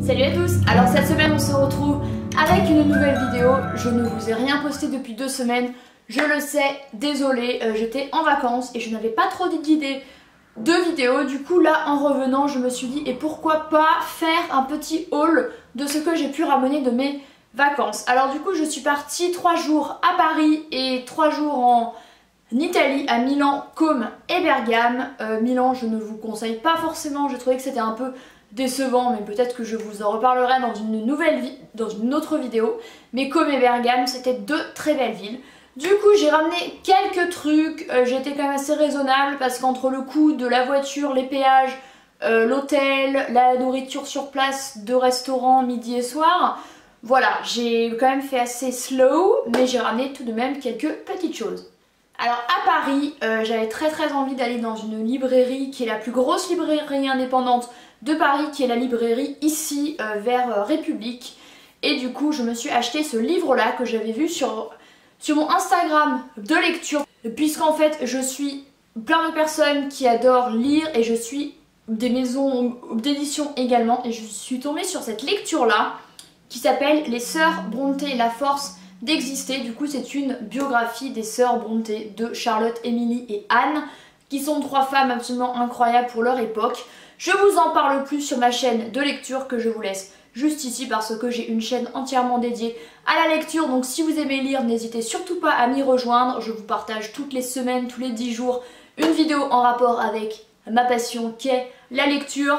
Salut à tous. Alors cette semaine on se retrouve avec une nouvelle vidéo. Je ne vous ai rien posté depuis 2 semaines. Je le sais, désolée, j'étais en vacances et je n'avais pas trop d'idées de vidéos. Du coup là en revenant je me suis dit et pourquoi pas faire un petit haul de ce que j'ai pu ramener de mes vacances. Alors du coup je suis partie 3 jours à Paris et 3 jours en Italie, à Milan, Côme et Bergame. Milan je ne vous conseille pas forcément, j'ai trouvé que c'était un peu décevant, mais peut-être que je vous en reparlerai dans une autre vidéo. Mais Côme et Bergame, c'était 2 très belles villes. Du coup, j'ai ramené quelques trucs. J'ai été quand même assez raisonnable parce qu'entre le coût de la voiture, les péages, l'hôtel, la nourriture sur place, 2 restaurants midi et soir, voilà, j'ai quand même fait assez slow, mais j'ai ramené tout de même quelques petites choses. Alors à Paris, j'avais très envie d'aller dans une librairie qui est la plus grosse librairie indépendante de Paris, qui est la librairie ici vers République. Et du coup je me suis acheté ce livre là que j'avais vu sur mon Instagram de lecture, puisqu'en fait je suis plein de personnes qui adorent lire et je suis des maisons d'édition également, et je suis tombée sur cette lecture là qui s'appelle Les Sœurs Brontë, la force d'exister. Du coup c'est une biographie des Sœurs Brontë de Charlotte, Émilie et Anne, qui sont 3 femmes absolument incroyables pour leur époque. Je vous en parle plus sur ma chaîne de lecture que je vous laisse juste ici parce que j'ai une chaîne entièrement dédiée à la lecture. Donc si vous aimez lire, n'hésitez surtout pas à m'y rejoindre. Je vous partage toutes les semaines, tous les 10 jours, une vidéo en rapport avec ma passion qui est la lecture.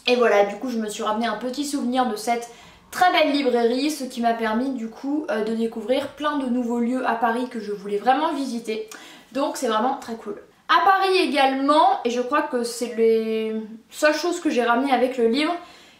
Et voilà, du coup je me suis ramené un petit souvenir de cette très belle librairie, ce qui m'a permis du coup de découvrir plein de nouveaux lieux à Paris que je voulais vraiment visiter. Donc c'est vraiment très cool. À Paris également, et je crois que c'est les seules choses que j'ai ramenées avec le livre,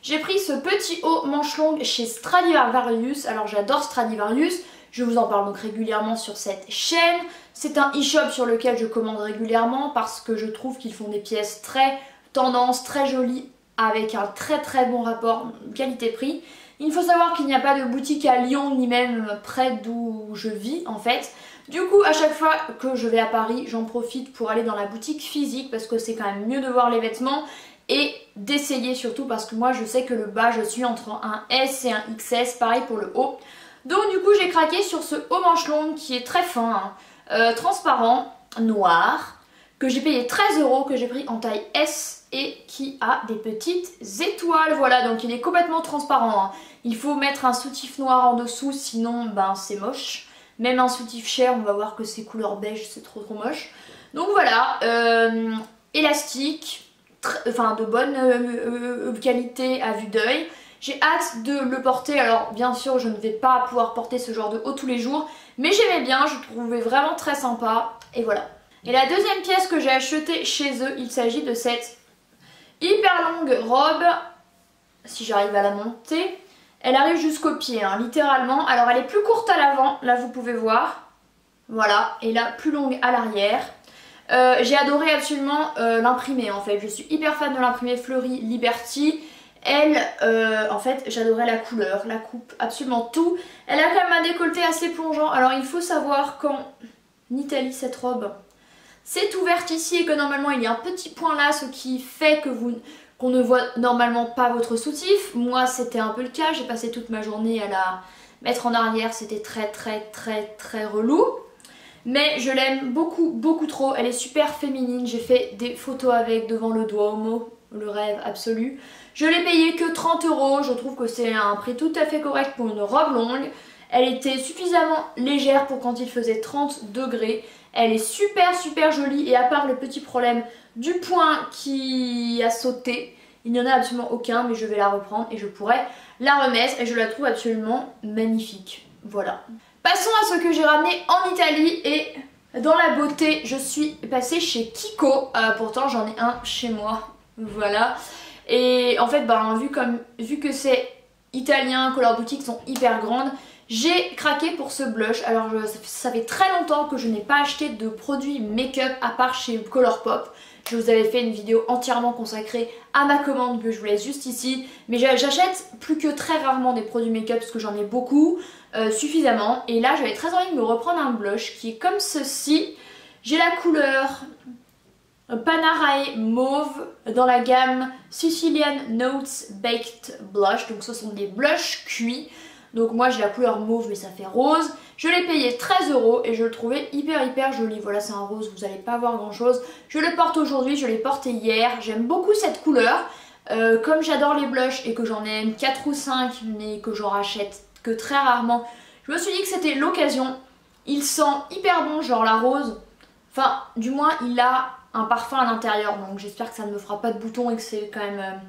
j'ai pris ce petit haut manche longue chez Stradivarius. Alors j'adore Stradivarius, je vous en parle donc régulièrement sur cette chaîne. C'est un e-shop sur lequel je commande régulièrement parce que je trouve qu'ils font des pièces très tendance, très jolies, avec un très bon rapport qualité-prix. Il faut savoir qu'il n'y a pas de boutique à Lyon ni même près d'où je vis en fait. Du coup à chaque fois que je vais à Paris j'en profite pour aller dans la boutique physique parce que c'est quand même mieux de voir les vêtements et d'essayer surtout parce que moi je sais que le bas je suis entre un S et un XS, pareil pour le haut. Donc du coup j'ai craqué sur ce haut manche longue qui est très fin, transparent, noir, que j'ai payé 13 €, que j'ai pris en taille S et qui a des petites étoiles. Voilà, donc il est complètement transparent, hein. Il faut mettre un soutif noir en dessous, sinon ben c'est moche. Même un soutif cher, on va voir que c'est couleur beige, c'est trop moche. Donc voilà, élastique, enfin de bonne qualité à vue d'œil. J'ai hâte de le porter. Alors bien sûr je ne vais pas pouvoir porter ce genre de haut tous les jours, mais j'aimais bien, je trouvais vraiment très sympa. Et voilà. Et la deuxième pièce que j'ai achetée chez eux, il s'agit de cette hyper longue robe, si j'arrive à la monter. Elle arrive jusqu'au pied, hein, littéralement. Alors elle est plus courte à l'avant, là vous pouvez voir. Voilà, et là plus longue à l'arrière. J'ai adoré absolument l'imprimé en fait. Je suis hyper fan de l'imprimé Fleury Liberty. Elle, en fait, j'adorais la couleur, la coupe, absolument tout. Elle a quand même un décolleté assez plongeant. Alors il faut savoir qu'en Italie, cette robe, c'est ouverte ici et que normalement il y a un petit point là, ce qui fait que qu'on ne voit normalement pas votre soutif. Moi c'était un peu le cas, j'ai passé toute ma journée à la mettre en arrière, c'était très relou. Mais je l'aime beaucoup trop, elle est super féminine, j'ai fait des photos avec devant le Duomo, le rêve absolu. Je l'ai payé que 30 €, je trouve que c'est un prix tout à fait correct pour une robe longue. Elle était suffisamment légère pour quand il faisait 30 degrés. Elle est super jolie et à part le petit problème du point qui a sauté, il n'y en a absolument aucun, mais je vais la reprendre et je pourrai la remettre et je la trouve absolument magnifique. Voilà. Passons à ce que j'ai ramené en Italie et dans la beauté, je suis passée chez Kiko. Pourtant j'en ai un chez moi, voilà. Et en fait, vu que c'est italien, que leurs boutiques sont hyper grandes, j'ai craqué pour ce blush. Alors ça fait très longtemps que je n'ai pas acheté de produits make-up à part chez Colourpop. Je vous avais fait une vidéo entièrement consacrée à ma commande que je vous laisse juste ici. Mais j'achète plus que très rarement des produits make-up parce que j'en ai beaucoup, suffisamment. Et là j'avais très envie de me reprendre un blush qui est comme ceci. J'ai la couleur Panarae Mauve dans la gamme Sicilian Notes Baked Blush. Donc ce sont des blushs cuits. Donc moi j'ai la couleur mauve mais ça fait rose. Je l'ai payé 13 € et je le trouvais hyper joli. Voilà, c'est un rose, vous n'allez pas voir grand chose. Je le porte aujourd'hui, je l'ai porté hier. J'aime beaucoup cette couleur. Comme j'adore les blushs et que j'en ai 4 ou 5 mais que j'en rachète que très rarement, je me suis dit que c'était l'occasion. Il sent hyper bon, genre la rose. Enfin, du moins il a un parfum à l'intérieur, donc j'espère que ça ne me fera pas de boutons et que c'est quand même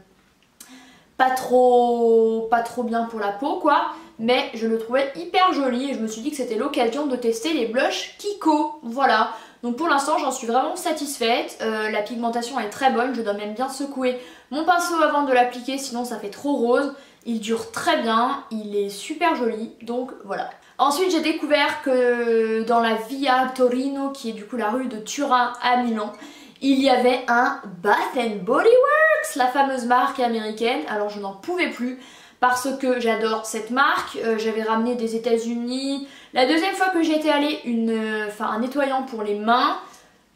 pas trop bien pour la peau quoi. Mais je le trouvais hyper joli et je me suis dit que c'était l'occasion de tester les blushs Kiko. Voilà, donc pour l'instant j'en suis vraiment satisfaite. La pigmentation est très bonne, je dois même bien secouer mon pinceau avant de l'appliquer sinon ça fait trop rose. Il dure très bien, il est super joli, donc voilà. Ensuite j'ai découvert que dans la Via Torino, qui est du coup la rue de Turin à Milan, il y avait un Bath & Body Works, la fameuse marque américaine. Alors je n'en pouvais plus parce que j'adore cette marque, j'avais ramené des États-Unis. La deuxième fois que j'y étais allée, un nettoyant pour les mains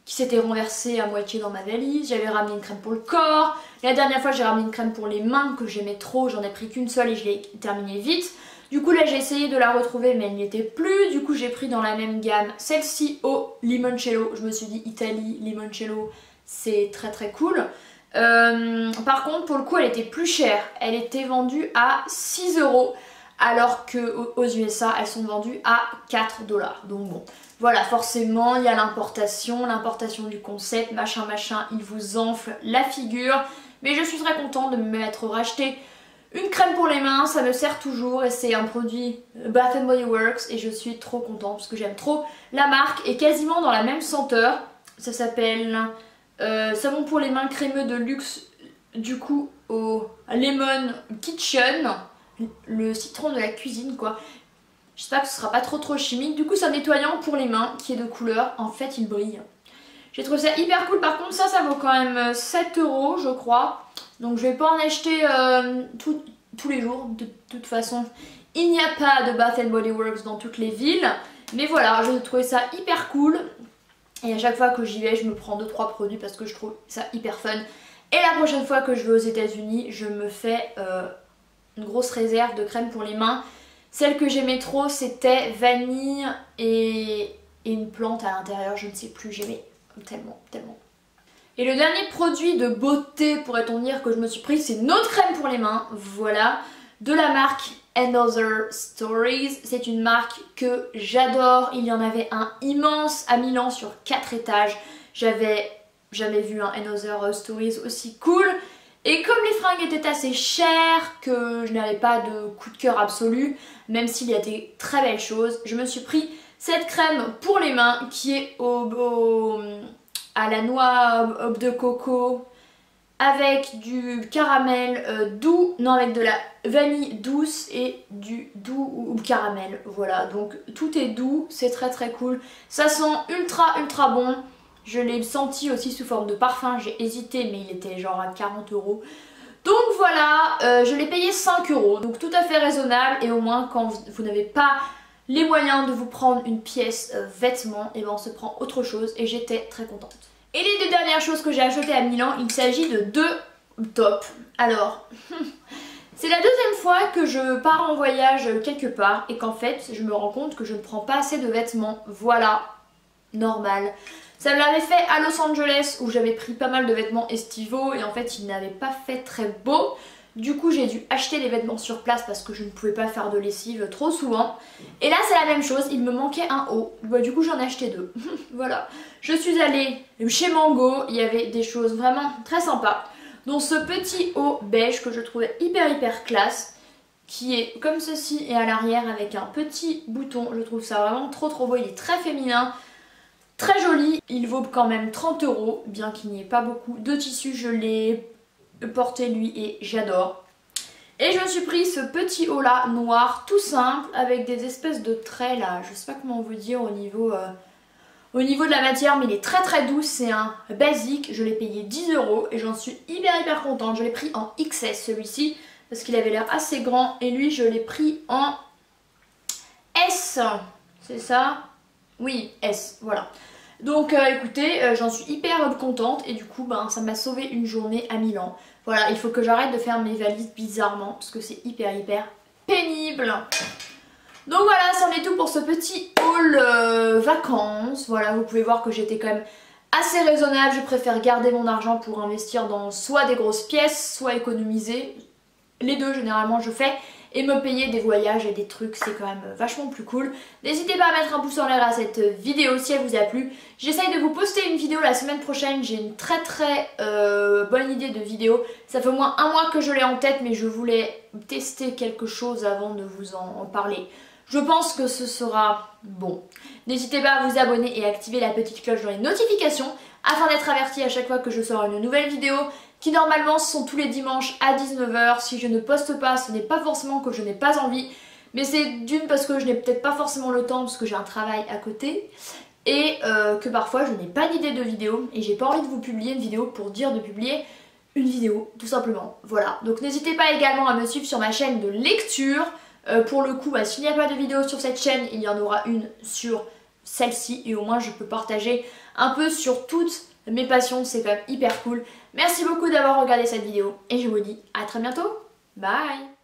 qui s'était renversé à moitié dans ma valise. J'avais ramené une crème pour le corps. La dernière fois j'ai ramené une crème pour les mains que j'aimais trop, j'en ai pris qu'une seule et je l'ai terminée vite. Du coup là j'ai essayé de la retrouver mais elle n'y était plus. Du coup j'ai pris dans la même gamme celle-ci au limoncello. Je me suis dit Italie, limoncello, c'est très cool. Par contre pour le coup elle était plus chère. Elle était vendue à 6 € alors qu'aux USA elles sont vendues à 4 $. Donc bon, voilà, forcément il y a l'importation du concept, machin, il vous enfle la figure. Mais je suis très contente de m'être racheté une crème pour les mains, ça me sert toujours et c'est un produit Bath & Body Works et je suis trop contente parce que j'aime trop la marque et quasiment dans la même senteur. Ça s'appelle savon pour les mains crémeux de luxe, du coup au Lemon Kitchen, le citron de la cuisine quoi. J'espère que ce sera pas trop chimique. Du coup c'est un nettoyant pour les mains qui est de couleur, en fait il brille. J'ai trouvé ça hyper cool, par contre ça vaut quand même 7 € je crois. Donc je vais pas en acheter tous les jours, de toute façon il n'y a pas de Bath & Body Works dans toutes les villes. Mais voilà, je trouvais ça hyper cool. Et à chaque fois que j'y vais je me prends 2-3 produits parce que je trouve ça hyper fun. Et la prochaine fois que je vais aux États-Unis je me fais une grosse réserve de crème pour les mains. Celle que j'aimais trop c'était vanille et une plante à l'intérieur, je ne sais plus, j'aimais tellement. Et le dernier produit de beauté, pourrait-on dire, que je me suis pris, c'est une autre crème pour les mains, voilà, de la marque Another Stories. C'est une marque que j'adore, il y en avait un immense à Milan sur 4 étages. J'avais jamais vu un Another Stories aussi cool. Et comme les fringues étaient assez chères, que je n'avais pas de coup de cœur absolu, même s'il y a des très belles choses, je me suis pris cette crème pour les mains qui est à la noix de coco avec du caramel doux, non avec de la vanille douce et du doux ou caramel, voilà, donc tout est doux, c'est très cool, ça sent ultra bon. Je l'ai senti aussi sous forme de parfum, j'ai hésité mais il était genre à 40 €. Donc voilà, je l'ai payé 5 €, donc tout à fait raisonnable et au moins quand vous n'avez pas les moyens de vous prendre une pièce vêtement, et ben on se prend autre chose et j'étais très contente. Et les deux dernières choses que j'ai achetées à Milan, il s'agit de 2 tops. Alors, c'est la deuxième fois que je pars en voyage quelque part et qu'en fait je me rends compte que je ne prends pas assez de vêtements, voilà, normal. Ça me l'avait fait à Los Angeles où j'avais pris pas mal de vêtements estivaux et en fait ils n'avaient pas fait très beau. Du coup j'ai dû acheter les vêtements sur place parce que je ne pouvais pas faire de lessive trop souvent. Et là c'est la même chose, il me manquait un haut. Bah, du coup j'en ai acheté 2. Voilà. Je suis allée chez Mango, il y avait des choses vraiment très sympas. Dont ce petit haut beige que je trouvais hyper classe. Qui est comme ceci et à l'arrière avec un petit bouton. Je trouve ça vraiment trop beau, il est très féminin. Très joli, il vaut quand même 30 €, bien qu'il n'y ait pas beaucoup de tissu, je l'ai porté lui et j'adore. Et je me suis pris ce petit haut là, noir, tout simple, avec des espèces de traits là, je sais pas comment vous dire au niveau de la matière, mais il est très doux, c'est un basique, je l'ai payé 10 € et j'en suis hyper contente. Je l'ai pris en XS celui-ci, parce qu'il avait l'air assez grand, et lui je l'ai pris en S, c'est ça ? Oui, S, voilà. Donc écoutez, j'en suis hyper contente et du coup ben, ça m'a sauvé une journée à Milan. Voilà, il faut que j'arrête de faire mes valises bizarrement parce que c'est hyper pénible. Donc voilà, c'en est tout pour ce petit haul vacances. Voilà, vous pouvez voir que j'étais quand même assez raisonnable. Je préfère garder mon argent pour investir dans soit des grosses pièces, soit économiser. Les deux généralement je fais. Et me payer des voyages et des trucs, c'est quand même vachement plus cool. N'hésitez pas à mettre un pouce en l'air à cette vidéo si elle vous a plu. J'essaye de vous poster une vidéo la semaine prochaine. J'ai une très bonne idée de vidéo. Ça fait au moins un mois que je l'ai en tête, mais je voulais tester quelque chose avant de vous en parler. Je pense que ce sera bon. N'hésitez pas à vous abonner et à activer la petite cloche dans les notifications afin d'être averti à chaque fois que je sors une nouvelle vidéo qui normalement sont tous les dimanches à 19 h. Si je ne poste pas, ce n'est pas forcément que je n'ai pas envie, mais c'est d'une parce que je n'ai peut-être pas forcément le temps parce que j'ai un travail à côté et que parfois je n'ai pas d'idée de vidéo et j'ai pas envie de vous publier une vidéo pour dire de publier une vidéo, tout simplement. Voilà, donc n'hésitez pas également à me suivre sur ma chaîne de lecture. Pour le coup, s'il n'y a pas de vidéo sur cette chaîne, il y en aura une sur celle-ci et au moins je peux partager un peu sur toutes mes passions, c'est quand même hyper cool. Merci beaucoup d'avoir regardé cette vidéo et je vous dis à très bientôt. Bye!